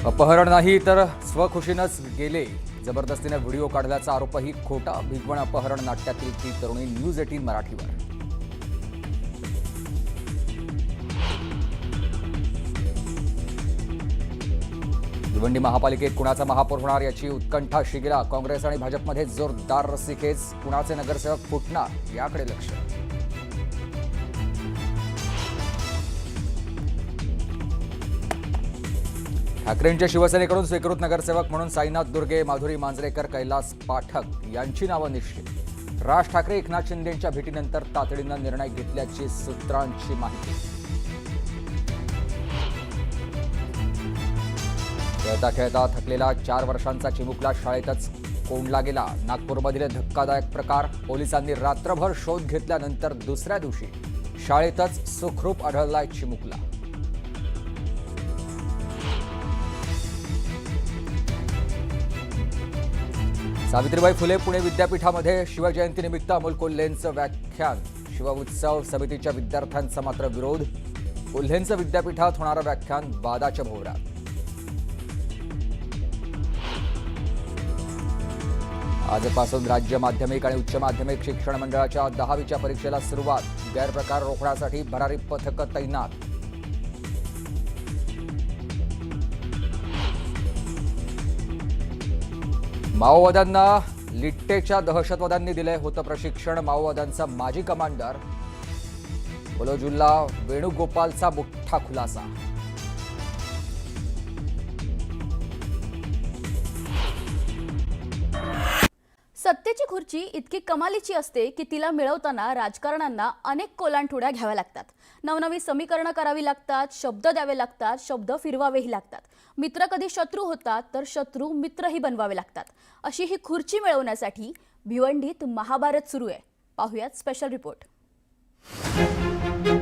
अपहरण नाही तर स्वखुशीनंच गेले, जबरदस्तीने व्हिडिओ काढल्याचा आरोपही खोटा. भिगवण अपहरण नाट्यातील ती तरुणी न्यूज 18 मराठीवर. भिवंडी महापालिकेत कुणाचा महापौर होणार याची उत्कंठा शिगेला. काँग्रेस आणि भाजपमध्ये जोरदार रस्सीखेच. कुणाचे नगरसेवक फुटणार याकडे लक्ष. ठाकरेंच्या शिवसेनेकडून स्वीकृत नगरसेवक म्हणून साईनाथ दुर्गे, माधुरी मांजरेकर, कैलास पाठक यांची नावं निश्चित. राज ठाकरे एकनाथ शिंदेंच्या भेटीनंतर तातडीनं निर्णय घेतल्याची सूत्रांची माहिती. खेळता खेळता थकलेला 4 वर्षांचा चिमुकला शाळेतच कोंडला गेला. नागपूरमधील धक्कादायक प्रकार. पोलिसांनी रात्रभर शोध घेतल्यानंतर दुसऱ्या दिवशी शाळेतच सुखरूप आढळलाय चिमुकला. सावित्रीबाई फुले पुणे विद्यापीठामध्ये शिवजयंतीनिमित्त अमोल कोल्हेंचं व्याख्यान. शिव उत्सव समितीच्या विद्यार्थ्यांचा मात्र विरोध. कोल्हेंचं विद्यापीठात होणारं व्याख्यान वादाच्या भोवऱ्यात. आजपासून राज्य माध्यमिक आणि उच्च माध्यमिक शिक्षण मंडळाच्या 10वीच्या परीक्षेला सुरुवात. गैरप्रकार रोखण्यासाठी भरारी पथकं तैनात. माओवाद्यांना लिट्टेच्या दहशतवाद्यांनी दिले होतं प्रशिक्षण. माओवाद्यांचा माजी कमांडर बलोजुल्ला वेणुगोपालचा मोठा खुलासा. सत्तेची खुर्ची इतकी कमालीची असते की तिला मिळवताना राजकारण्यांना अनेक कोलांटुड्या घ्याव्या लागतात. नवनवी समीकरणं करावी लागतात, शब्द द्यावे लागतात, शब्द फिरवावेही लागतात. मित्र कधी शत्रू होतात तर शत्रू मित्रही बनवावे लागतात. अशी ही खुर्ची मिळवण्यासाठी भिवंडीत महाभारत सुरू आहे. पाहूयात स्पेशल रिपोर्ट.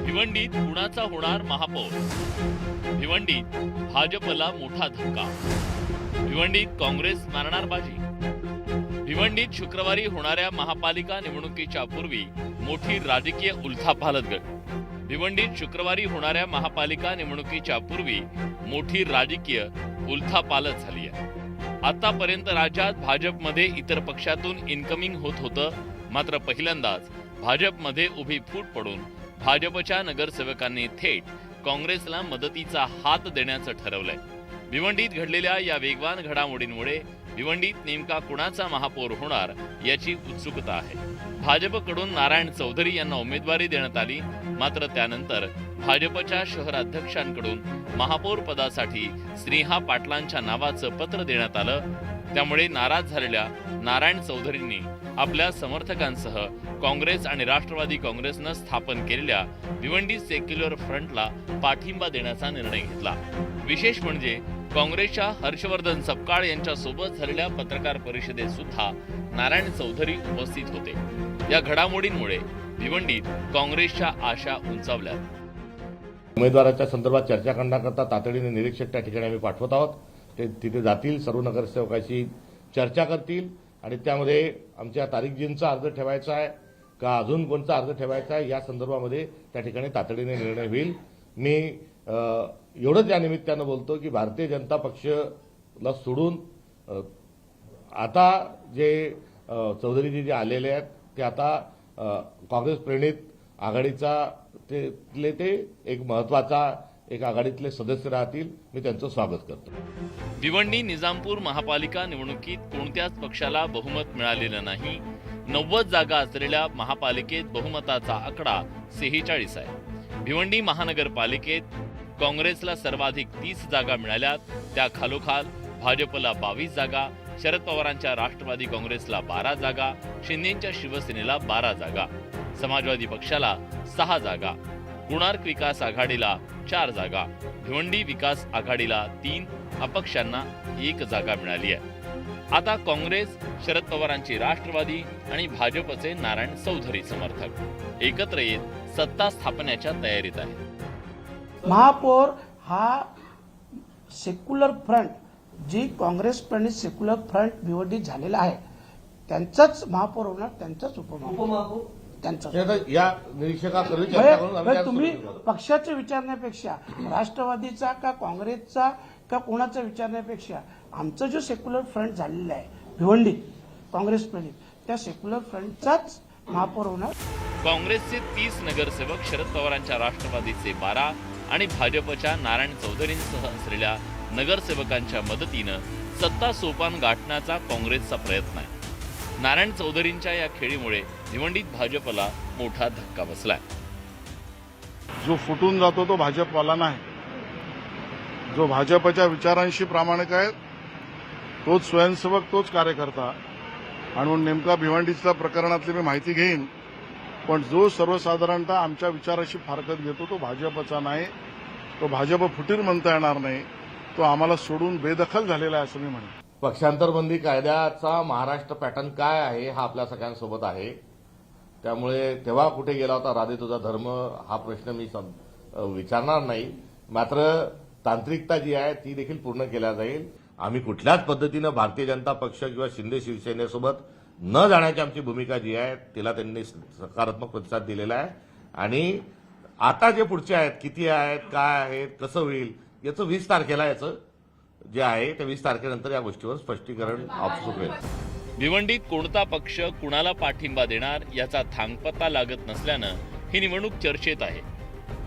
भिवंडीत कुणाचा होणार महापौर? भिवंडीत भाजपला मोठा धक्का. भिवंडीत काँग्रेस मारणार बाजी. भिवंडीत शुक्रवारी होणाऱ्या महापालिका निवडणुकीच्या पूर्वी मोठी राजकीय उलथापालट. भिवंडीत शुक्रवारी होणाऱ्या महापालिका निवडणुकीच्या पूर्वी मोठी राजकीय उलथापालट झाली आहे. आतापर्यंत राज्यात भाजपमध्ये इतर पक्षातून इनकमिंग होत होतं, मात्र पहिल्यांदाच भाजपमध्ये उभी फूट पडून भाजपच्या नगरसेवकांनी थेट काँग्रेसला मदतीचा हात देण्याचं ठरवलंय. भिवंडीत घडलेल्या या वेगवान घडामोडींमुळे भिवंडीत नेमका कुणाचा महापौर होणार याची उत्सुकता आहे. भाजपकडून नारायण चौधरी यांना उमेदवारी देण्यात आली, मात्र त्यानंतर भाजपच्या शहराध्यक्षांकडून महापौर पदासाठी स्नेहा पाटलांच्या नावाचं पत्र देण्यात आलं. त्यामुळे नाराज झालेल्या नारायण चौधरींनी आपल्या समर्थकांसह काँग्रेस आणि राष्ट्रवादी काँग्रेसनं स्थापन केलेल्या भिवंडी सेक्युलर फ्रंटला पाठिंबा देण्याचा निर्णय घेतला. विशेष म्हणजे काँग्रेसच्या हर्षवर्धन सपकाळ यांच्या सोबत झालेल्या पत्रकार परिषदेत सुद्धा नारायण चौधरी उपस्थित होते. या घडामोडींमुळे भिवंडीत काँग्रेसच्या आशा उंचावल्या. उमेदवाराच्या संदर्भात चर्चा करण्याकरता तातडीने निरीक्षक त्या ठिकाणी आम्ही पाठवत आहोत. ते तिथे जातील, सर्व नगरसेवकाशी चर्चा करतील आणि त्यामध्ये आमच्या तारीखजींचा अर्ज ठेवायचा आहे का अजून कोणता अर्ज ठेवायचा आहे या संदर्भामध्ये त्या ठिकाणी तातडीने निर्णय होईल. मी एवढंच या निमित्तानं बोलतो की भारतीय जनता पक्षला सोडून आता जे चौधरीजी जे आलेले आहेत ते आता काँग्रेस प्रणित आघाडीचा ते एक महत्वाचा एक आघाडीतले सदस्य राहतील. मी त्यांचं स्वागत करतो. भिवंडी निजामपूर महापालिका निवडणुकीत कोणत्याच पक्षाला बहुमत मिळालेलं नाही. 90 जागा असलेल्या महापालिकेत बहुमताचा आकडा 46 आहे. भिवंडी महानगरपालिकेत काँग्रेसला सर्वाधिक 30 जागा मिळाल्यात. त्या खालोखाल भाजपला 22 जागा, शरद पवारांच्या राष्ट्रवादी काँग्रेसला 12 जागा, शिंदेच्या शिवसेनेला 12 जागा, समाजवादी पक्षाला 6 जागा, कोणार्क विकास आघाडीला 4 जागा, भिवंडी विकास आघाडीला 3, अपक्षांना 1 जागा मिळाली आहे. आता काँग्रेस, शरद पवारांची राष्ट्रवादी आणि भाजपचे नारायण चौधरी समर्थक एकत्र येत सत्ता स्थापनेच्या तयारीत आहे. महापौर हा सेक्युलर फ्रंट जी काँग्रेस प्रणित सेक्युलर फ्रंट भिवंडीत झालेला आहे त्यांचाच महापौर होणार, त्यांचाच उपमहापौर त्यांचा. या निरीक्षकाकडे चर्चा करून तुम्ही पक्षाचे विचारण्यापेक्षा राष्ट्रवादीचा का काँग्रेसचा का कोणाचा विचारण्यापेक्षा आमचं जो सेक्युलर फ्रंट झालेला आहे भिवंडीत काँग्रेस प्रणित, त्या सेक्युलर फ्रंटचाच महापौर होणार. काँग्रेसचे 30 नगरसेवक, शरद पवारांच्या राष्ट्रवादीचे 12 आणि भाजपच्या नारायण चौधरींसह असलेल्या नगरसेवकांच्या मदतीनं सत्ता सोपान गाठण्याचा काँग्रेसचा प्रयत्न आहे. नारायण चौधरींच्या या खेळीमुळे भिवंडीत भाजपला मोठा धक्का बसलाय. जो फुटून जातो तो भाजपवाला नाही. जो भाजपच्या विचारांशी प्रामाणिक आहे तोच स्वयंसेवक, तोच कार्यकर्ता. आणि म्हणून नेमका भिवंडीच्या प्रकरणातली मी माहिती घेईन, पण जो सर्वसाधारणतः आमच्या विचाराशी फारकत घेतो तो भाजपचा नाही. तो भाजप फुटीर म्हणता येणार नाही. तो आम्हाला सोडून बेदखल झालेला आहे असं मी म्हणेन. पक्षांतरबंदी कायद्याचा महाराष्ट्र पॅटर्न काय आहे हा आपल्या सगळ्यांसोबत आहे. त्यामुळे तेव्हा कुठे गेला होता राधे तुझा धर्म हा प्रश्न मी विचारणार नाही. मात्र तांत्रिकता जी आहे ती देखील पूर्ण केल्या जाईल. आम्ही कुठल्याच पद्धतीनं भारतीय जनता पक्ष किंवा शिंदे शिवसेनेसोबत न जाण्याची आमची भूमिका जी आहे तिला त्यांनी सकारात्मक प्रतिसाद दिलेला आहे. आणि आता जे पुढचे आहेत, किती आहेत, काय आहेत, कसं होईल, याचं 20 तारखेला याचं जे आहे त्या 20 तारखेनंतर या गोष्टीवर स्पष्टीकरण आपसूक होईल. भिवंडीत कोणता पक्ष कुणाला पाठिंबा देणार याचा थांगपत्ता लागत नसल्यानं ही निवडणूक चर्चेत आहे.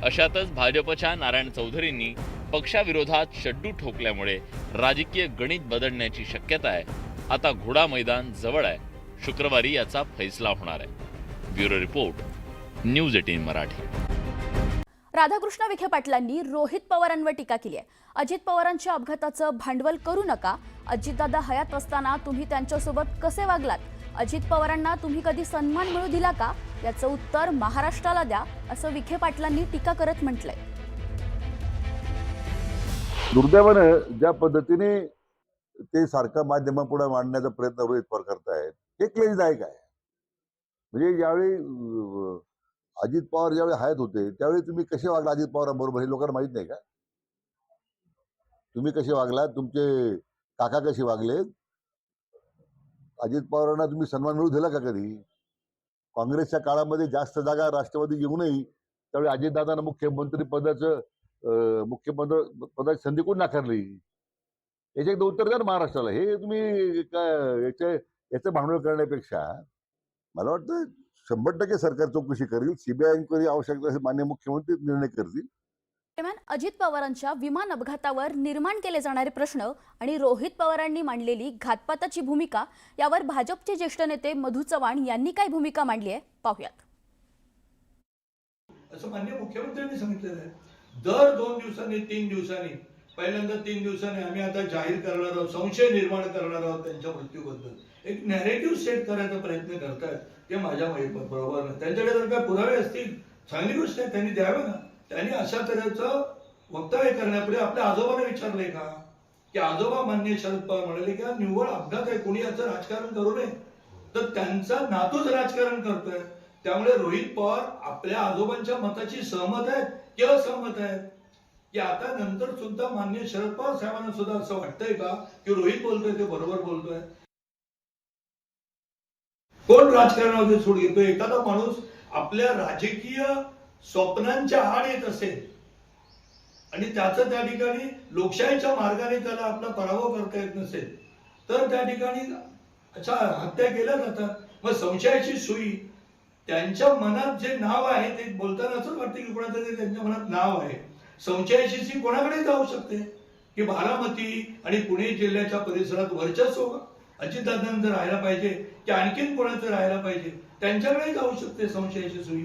अशातच भाजपच्या नारायण चौधरींनी पक्षाविरोधात शड्डू ठोकल्यामुळे राजकीय गणित बदलण्याची शक्यता आहे. आता घोडा मैदान जवळ आहे. शुक्रवारी याचा फैसला होणार आहे. Bureau report, news 18 Marathi. Radhakrishna Vikhe पाटलांनी रोहित पवारांवर टीका केली आहे. अजित पवारांच्या अपघाताचं भांडवल करू नका. अजितदादा हयात असताना तुम्ही त्यांच्यासोबत कसे वागलात? अजित पवारांना तुम्ही कधी सन्मान मिळू दिला का? याचं उत्तर महाराष्ट्राला द्या, असं विखे पाटलांनी टीका करत म्हटलंय. दुर्दैवानं ज्या पद्धतीने ते सारखं माध्यमापुढे मांडण्याचा प्रयत्न रोहित पवार करतायत हे क्लेशदायक आहे. म्हणजे ज्यावेळी अजित पवार ज्यावेळी हयात होते त्यावेळी तुम्ही कसे वागला अजित पवारांबरोबर हे लोकांना माहित नाही का? तुम्ही कसे वागलात, तुमचे काका कसे वागले, अजित पवारांना तुम्ही सन्मान मिळू दिला का कधी? काँग्रेसच्या काळामध्ये जास्त जागा राष्ट्रवादी येऊनही त्यावेळी अजितदादांना मुख्यमंत्री पदाची संधी कोण नाकारली? याचे एकदा उत्तर द्या ना महाराष्ट्राला. हे तुम्ही काय याचं भांडवल करण्यापेक्षा मला वाटतं 100% सरकार चौकशी करेल. सीबीआय इन्क्वायरी आवश्यकता असेल माननीय मुख्यमंत्री निर्णय करतील. दरम्यान अजित पवारांच्या विमान अपघातावर निर्माण केले जाणारे प्रश्न आणि रोहित पवारांनी मांडलेली घातपाताची भूमिका यावर भाजपचे ज्येष्ठ नेते मधू चव्हाण यांनी काय भूमिका मांडली आहे पाहूयात. असं माननीय मुख्यमंत्र्यांनी सांगितलेलं आहे. दर 2 दिवसांनी 3 दिवसांनी, पहिल्यांदा 3 दिवसांनी आम्ही आता जाहीर करणार आहोत, संशय निर्माण करणार आहोत त्यांच्या मृत्यूबद्दल. एक नॅरेटिव्ह सेट करायचा प्रयत्न करतायत ते माझ्या बरोबर नाही. त्यांच्याकडे जर काय पुरावे असतील चांगली गोष्ट आहे, त्यांनी द्यावे ना. त्यांनी अशा तऱ्हेचं वक्तव्य करण्यापूर्वी आपल्या आजोबांना विचारले का की आजोबा माननीय शरद पवार म्हणाले की हा निव्वळ अपघात आहे, कोणी याचं राजकारण करू नये. तर त्यांचा नातूच राजकारण करतोय. त्यामुळे रोहित पवार आपल्या आजोबांच्या मताची सहमत आहेत की असहमत आहेत की आता नंतर सुद्धा माननीय शरद पवार साहेबांना सुद्धा असं वाटतंय का की रोहित बोलतोय ते बरोबर बोलतोय? कोण राजकारणामध्ये सूट घेतोय? एखादा माणूस आपल्या राजकीय स्वप्नांच्या आड येत असेल आणि त्याचं त्या ठिकाणी लोकशाहीच्या मार्गाने त्याला आपला पराभव करता येत नसेल तर त्या ठिकाणी अच्छा हत्या केल्या जातात. मग संशयाची सुई त्यांच्या मनात जे नाव आहे ते बोलताना असंच वाटतं की कोणाचं त्यांच्या मनात नाव आहे. संशयाची सुई कोणाकडे जाऊ शकते की बारामती आणि पुणे जिल्ह्याच्या परिसरात वर्चस्व अजितदादांचं राहायला पाहिजे की आणखीन कोणाचं राहायला पाहिजे, त्यांच्याकडे जाऊ शकते संशयाची सुई.